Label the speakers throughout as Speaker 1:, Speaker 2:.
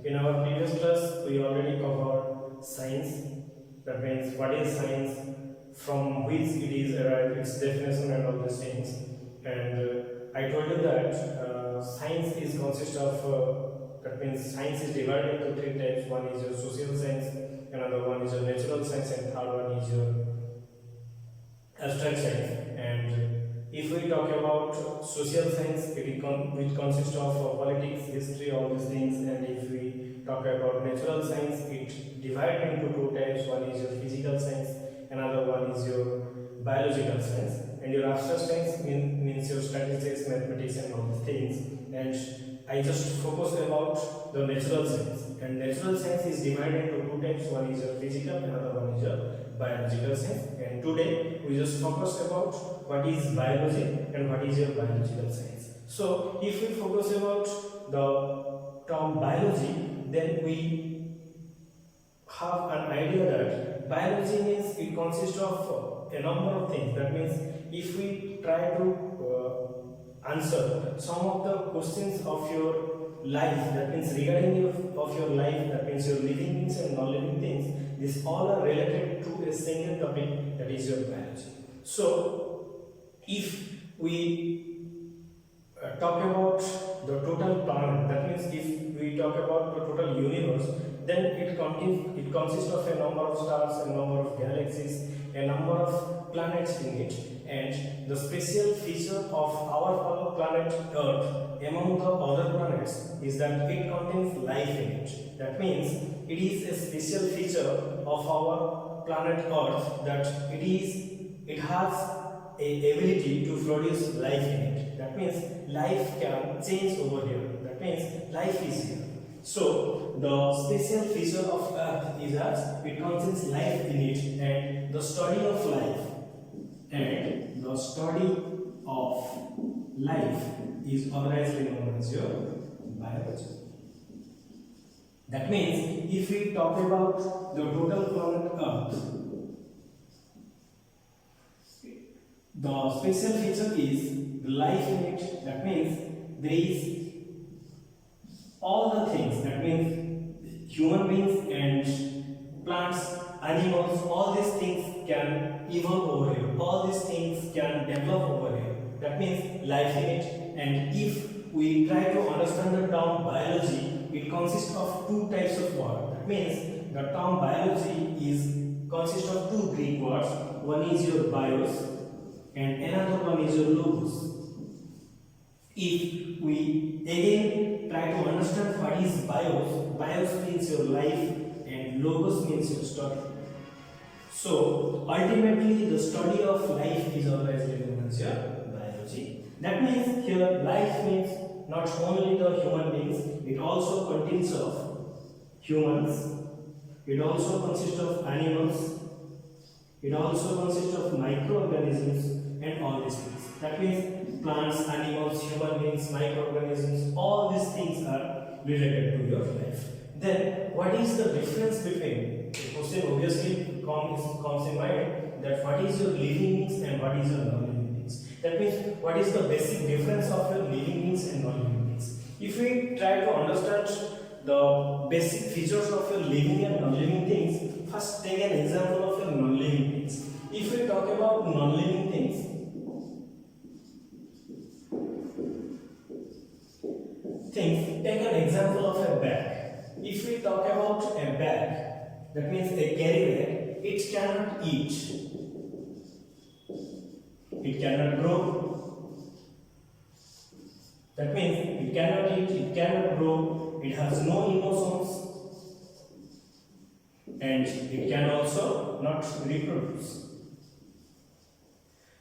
Speaker 1: In our previous class, we already covered science. That means what is science, from which it is arrived, its definition, and all these things. And I told you that science is consist of. That means science is divided into three types. One is your social science, another one is your natural science, and third one is your abstract science. And if we talk about social science, which consists of politics, history, all these things. And if we talk about natural science, it divided into two types. One is your physical science, another one is your biological science. And your abstract science means your statistics, mathematics, and all these things. And I just focus about the natural science. And natural science is divided into two types. One is your physical, another one is your biological science. And today we just focus about what is biology and what is your biological science. So if we focus about the term biology, then we have an idea that biology means it consists of a number of things. That means if we try to answer some of the questions of your life, that means regarding of your life, that means your living things and non-living things, these all are related to a single topic, that is your biology. So if we talk about the total planet, that means if we talk about the total universe, then it consists of a number of stars, a number of galaxies, a number of planets in it. And the special feature of our planet Earth among the other planets is that it contains life in it. That means it is a special feature of our planet Earth that it has a ability to produce life in it. That means life can change over here. That means life is here. So the special feature of Earth is that it contains life in it, and the study of life is organized known as your biology. That means if we talk about the total planet Earth, the special feature is the life in it. That means there is all the things, that means human beings and plants, animals, all these things can evolve over here. All these things can develop over here. That means life in it. And if we try to understand the term biology, it consists of two types of words. That means the term biology consists of two Greek words. One is your bios and another one is your logos. If we again try to understand what is bios means your life and logos means your study. So ultimately the study of life is always known as your biology. That means here life means not only the human beings, it also contains of humans, it also consists of animals, it also consists of microorganisms and all these things. That means plants, animals, human beings, microorganisms, all these things are related to your life. Then what is the difference between, the question obviously comes in mind, that what is your living beings and what is your non-living beings. That means what is the basic difference of your living beings and non-living beings. If we try to understand the basic features of your living and non-living things, first take an example of your non-living things. If we talk about non-living things, take an example of a bag. If we talk about a bag, that means a carry bag, it cannot eat, it cannot grow. That means it cannot eat, it cannot grow, it has no emotions, and it can also not reproduce.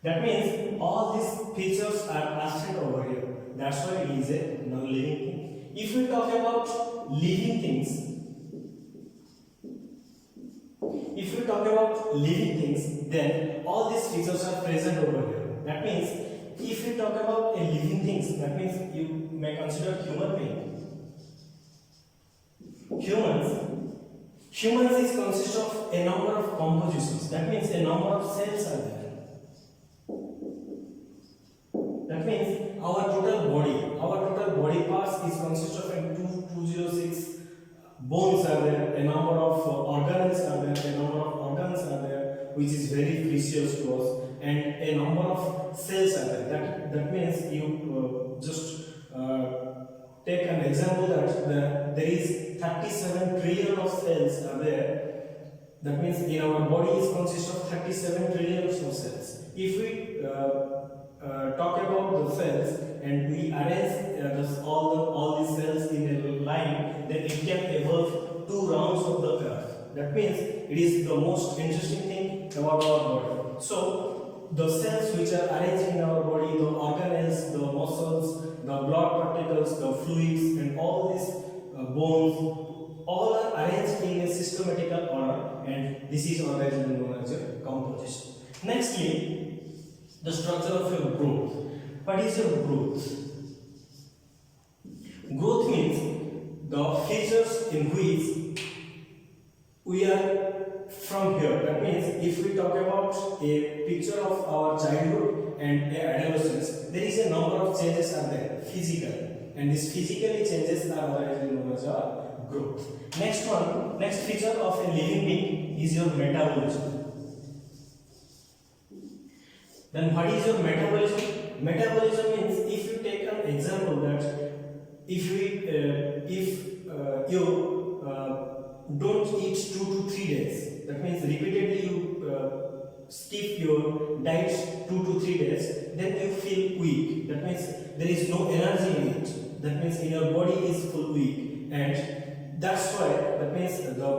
Speaker 1: That means all these features are absent over here. That's why it is a non-living thing. If we talk about living things, then all these features are present over here. That means if we talk about a living things, that means you may consider human being. Humans is consist of a number of compositions. That means a number of cells are there. That means our total body parts is consist of 206 bones are there, a number of organelles are there, a number of organs are there, which is very precious to us, and a number of cells are there. That means you just take an example that there is 37 trillion of cells are there. That means in our body is consist of 37 trillion of cells. If we talk about the cells and we arrange all these cells in a line, then it can evolve 2 rounds of the earth. That means it is the most interesting thing about our body. So the cells which are arranged in our body, the organelles, the muscles, the blood particles, the fluids, and all these bones, all are arranged in a systematical order, and this is organized known as your composition. Nextly, the structure of your growth. What is your growth? Growth means the features in which we are from here. That means if we talk about a picture of our childhood and adolescence, there is a number of changes are there physically, and these physically changes are organized known as our growth. Next feature of a living being is your metabolism. Then what is your metabolism? Metabolism means, if you take an example that if you don't eat 2 to 3 days, that means repeatedly you skip your diet 2 to 3 days, then you feel weak. That means there is no energy in it. That means in your body is full weak, and that's why that means the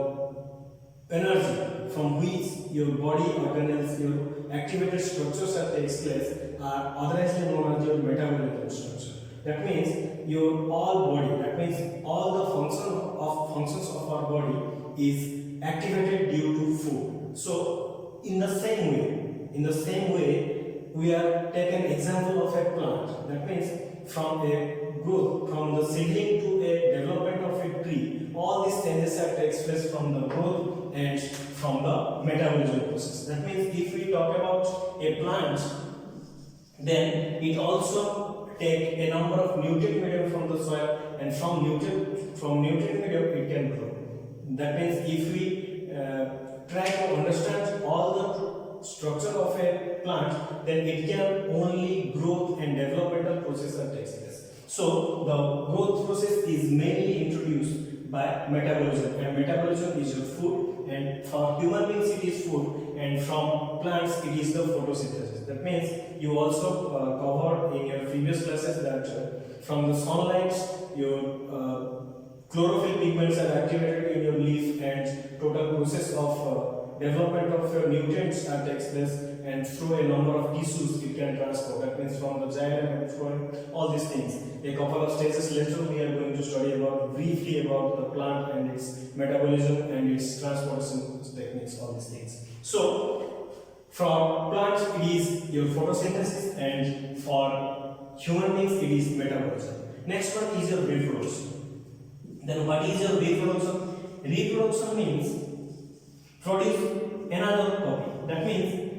Speaker 1: energy from which your body organelles, your activated structures that takes place are otherwise known as your metabolic structure. That means your all body, that means all the functions of our body is activated due to food. So in the same way, we are taking example of a plant. That means from a growth, from the seedling to a development of a tree, all these changes that takes place from the growth and from the metabolism process. That means if we talk about a plant, then it also take a number of nutrient medium from the soil, and from nutrient medium it can grow. That means if we try to understand all the structure of a plant, then it can only growth and developmental process that takes place. So the growth process is mainly introduced by metabolism, and metabolism is your food, and for human beings it is food, and from plants it is the photosynthesis. That means you also covered in your previous classes that from the sunlight your chlorophyll pigments are activated in your leaf, and total process of development of your nutrients takes place, and through a number of tissues it can transport. That means from the xylem and from all these things. A couple of stages later we are going to study briefly about the plant and its metabolism and its transportation techniques, all these things. So for plants it is your photosynthesis, and for human beings it is metabolism. Next one is your reproduction. Then what is your reproduction? Reproduction means produce another copy. That means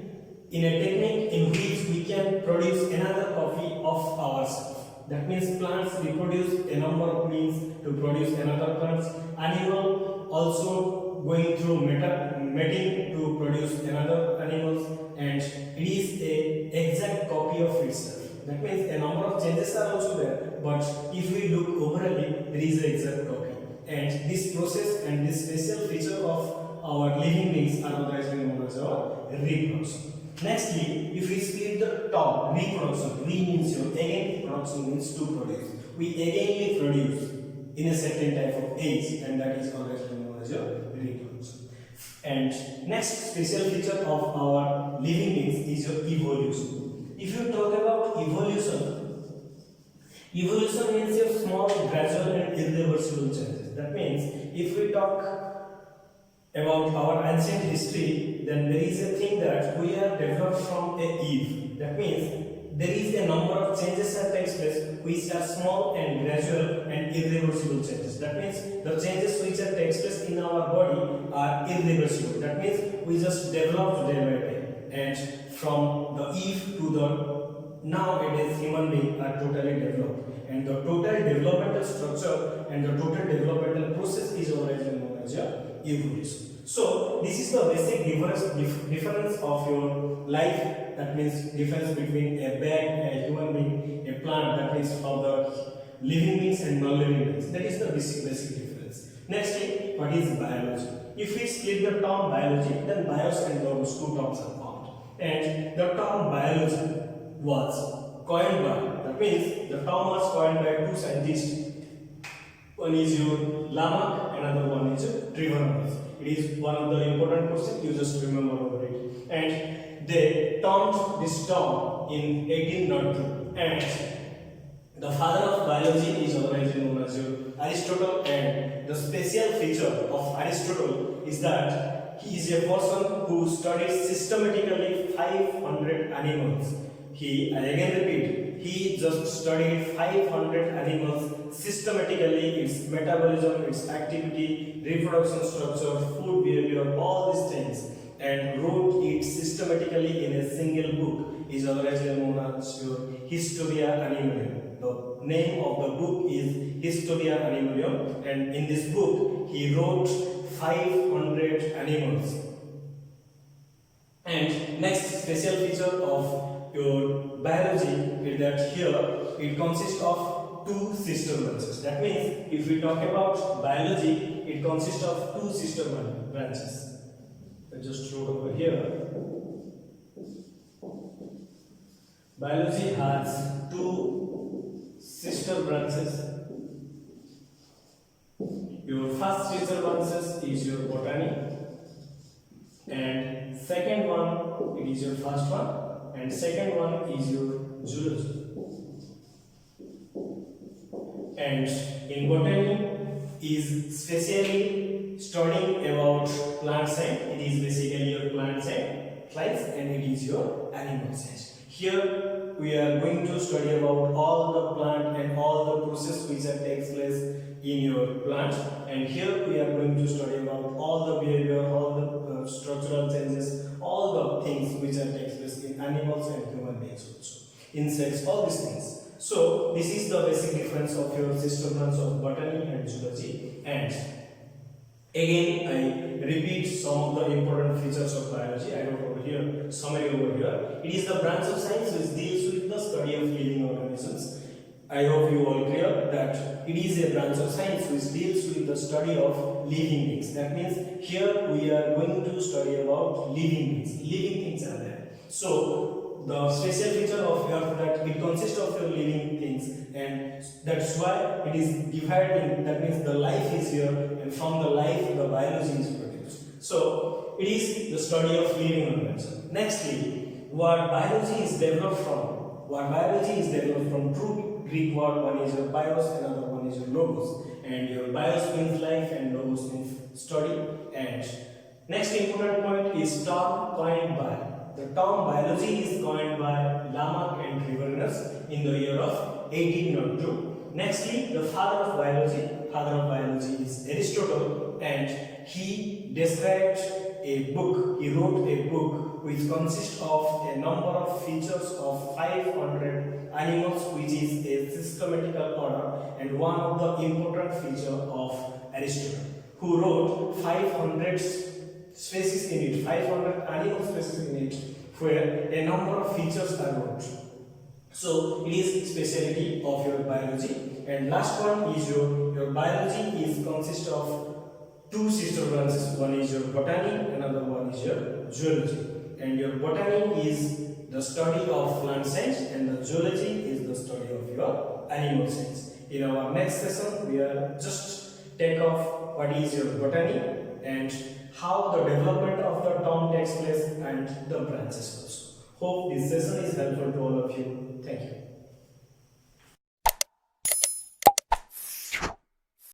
Speaker 1: in a technique in which we can produce another copy of ourselves. That means plants reproduce a number of means to produce another plants. Animal also going through mating to produce another animals, and it is a exact copy of itself. That means a number of changes are also there, but if we look overally, there is an exact copy. And this process and this special feature of our living beings are otherwise known as our reproduction. Nextly, if we split the top, reproduction, re means your again, production means to produce. We againly produce in a certain type of age, and that is always known as your reproduction. And next special feature of our living beings is your evolution. If you talk about evolution, evolution means your small, gradual and irreversible changes. That means if we talk about our ancient history, then there is a thing that we are developed from a Eve. That means there is a number of changes that takes place which are small and gradual and irreversible changes. That means the changes which are takes place in our body are irreversible. That means we just develop day by day, and from the Eve to the nowadays human beings are totally developed, and the total developmental structure and the total developmental process is always known as your evolution. So this is the basic difference of your life, that means difference between a bag, a human being, a plant, that means from the living beings and non-living beings. That is the basic difference. Nextly, what is biology? If we split the term biology, then bios and logos, two terms are formed. And the term biology was coined by, that means the term was coined by two scientists. One is your Lamarck, another one is Trivanovich. It is one of the important questions, you just remember over it. And they termed this term in 1802. And the father of biology is always known as your Aristotle, and the special feature of Aristotle is that he is a person who studied systematically 500 animals. I again repeat, he just studied 500 animals systematically, its metabolism, its activity, reproduction structure, food behavior, all these things, and wrote it systematically in a single book. Is always known as your Historia Animalium. The name of the book is Historia Animalium, and in this book he wrote 500 animals. And next special feature of your biology is that here it consists of two sister branches. That means if we talk about biology, it consists of two sister branches. I just wrote over here. Biology has two sister branches. Your first sister branches is your botany, and second one, it is your first one, and second one is your zoology. And in botany is specially studying about plant science. It is basically your plant science, and it is your animal science. Here we are going to study about all the plant and all the process which takes place in your plant, and here we are going to study about all the behavior, all the structural changes, all the things which takes place in animals and human beings also, insects, all these things. So this is the basic difference of your sister branch of botany and zoology. And again I repeat some of the important features of biology. I wrote over here, summary over here. It is the branch of science which deals with the study of living organisms. I hope you all clear that it is a branch of science which deals with the study of living beings. That means here we are going to study about living beings. Living things are there. So the special feature of Earth that it consists of your living things, and that's why it is divided in, that means the life is here, and from the life the biology is produced. So it is the study of living organisms. Nextly, what biology is developed from? What biology is developed from two Greek word, one is your bios, another one is your logos. And your bios means life and logos means study. And next important point is term coined by. The term biology is coined by Lamarck and Trivanovich in the year of 1802. Nextly, the father of biology is Aristotle, and he described a book, he wrote a book which consists of a number of features of 500 animals, which is a systematical order, and one of the important feature of Aristotle, who wrote 500 species in it, 500 animal species in it, where a number of features are wrote. So it is speciality of your biology. And last one is your biology is consist of two sister branches. One is your botany, another one is your zoology. And your botany is the study of plant science, and the zoology is the study of your animal science. In our next session, we are just take off what is your botany and how the development of the term takes place and the branches also. Hope this session is helpful to all of you. Thank you.